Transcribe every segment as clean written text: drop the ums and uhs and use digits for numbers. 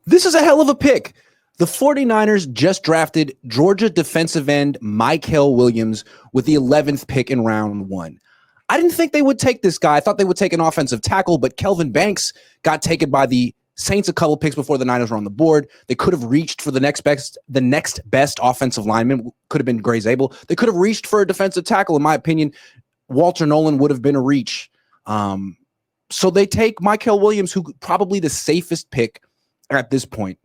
This is a hell of a pick. The 49ers just drafted Georgia defensive end Mykel Williams with the 11th pick in round 1. I didn't think they would take this guy. I thought they would take an offensive tackle, but Kelvin Banks got taken by the Saints a couple picks before the Niners were on the board. They could have reached for the next best offensive lineman, could have been Gray Zabel. They could have reached for a defensive tackle. In my opinion, Walter Nolan would have been a reach. So they take Mykel Williams, who probably the safest pick at this point.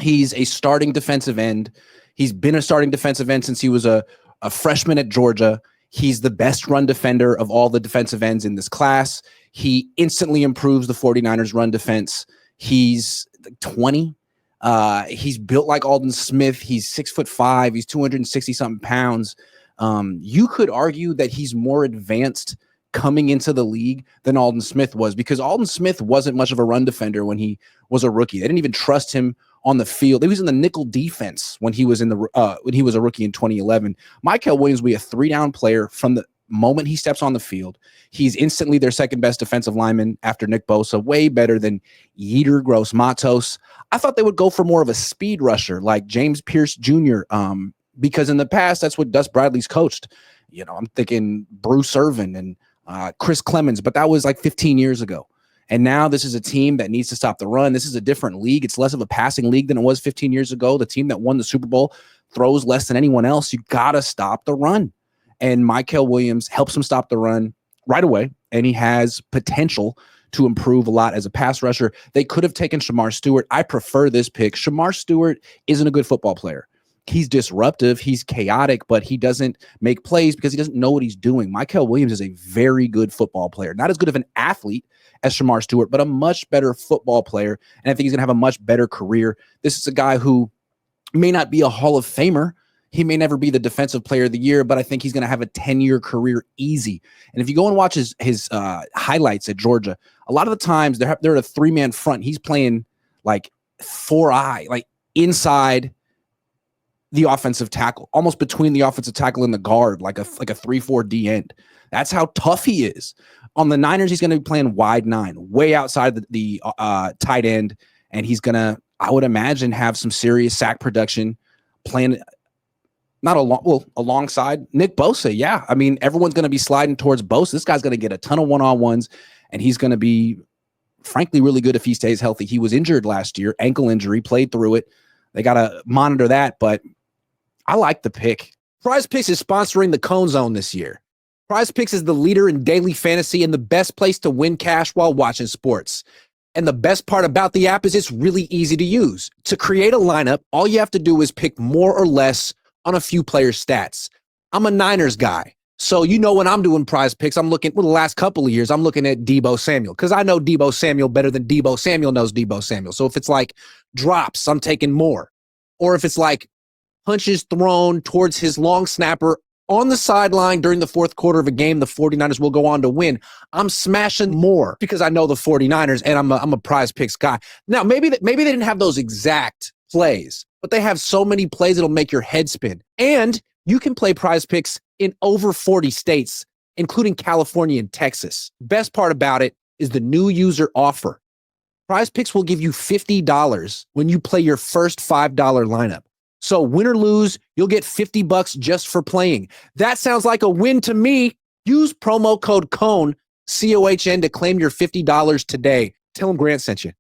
He's a starting defensive end. He's been a starting defensive end since he was a freshman at Georgia. He's the best run defender of all the defensive ends in this class. He instantly improves the 49ers run defense. He's 20. He's built like Alden Smith. He's 6'5". He's 260 something pounds. You could argue that he's more advanced coming into the league than Alden Smith was, because Alden Smith wasn't much of a run defender when he was a rookie. They didn't even trust him on the field. He was in the nickel defense when he was a rookie in 2011. Mykel Williams will be a 3-down player from the moment he steps on the field. He's instantly their second best defensive lineman after Nick Bosa, way better than Yetur Gross-Matos. I thought they would go for more of a speed rusher like James Pierce Jr., because in the past, that's what Gus Bradley's coached. I'm thinking Bruce Irvin and Chris Clemens, but that was like 15 years ago. And now this is a team that needs to stop the run. This is a different league. It's less of a passing league than it was 15 years ago. The team that won the Super Bowl throws less than anyone else. You got to stop the run. And Mykel Williams helps him stop the run right away, and he has potential to improve a lot as a pass rusher. They could have taken Shamar Stewart. I prefer this pick. Shamar Stewart isn't a good football player. He's disruptive, he's chaotic, but he doesn't make plays because he doesn't know what he's doing. Mykel Williams is a very good football player. Not as good of an athlete as Shamar Stewart, but a much better football player, and I think he's going to have a much better career. This is a guy who may not be a Hall of Famer. He may never be the defensive player of the year, but I think he's going to have a 10-year career easy. And if you go and watch his highlights at Georgia, a lot of the times they're at a 3-man front. He's playing like 4-eye, like inside the offensive tackle, almost between the offensive tackle and the guard, like a 3-4 D end. That's how tough he is. On the Niners, he's going to be playing wide 9, way outside the tight end, and he's going to, I would imagine, have some serious sack production playing alongside Nick Bosa. Yeah, I mean, everyone's going to be sliding towards Bosa. This guy's going to get a ton of one-on-ones, and he's going to be, frankly, really good if he stays healthy. He was injured last year, ankle injury, played through it. They got to monitor that, but I like the pick. Prize Picks is sponsoring the Cohn Zone this year. Prize Picks is the leader in daily fantasy and the best place to win cash while watching sports. And the best part about the app is it's really easy to use. To create a lineup, all you have to do is pick more or less on a few players' stats. I'm a Niners guy, so when I'm doing Prize Picks, I'm looking, the last couple of years, I'm looking at Deebo Samuel, because I know Deebo Samuel better than Deebo Samuel knows Deebo Samuel. So if it's like drops, I'm taking more. Or if it's like punches thrown towards his long snapper on the sideline during the fourth quarter of a game the 49ers will go on to win, I'm smashing more because I know the 49ers and I'm a Prize Picks guy. Now, maybe they didn't have those exact plays, but they have so many plays that'll make your head spin. And you can play Prize Picks in over 40 states, including California and Texas. Best part about it is the new user offer. Prize Picks will give you $50 when you play your first $5 lineup. So win or lose, you'll get $50 just for playing. That sounds like a win to me. Use promo code Cohn, COHN, to claim your $50 today. Tell them Grant sent you.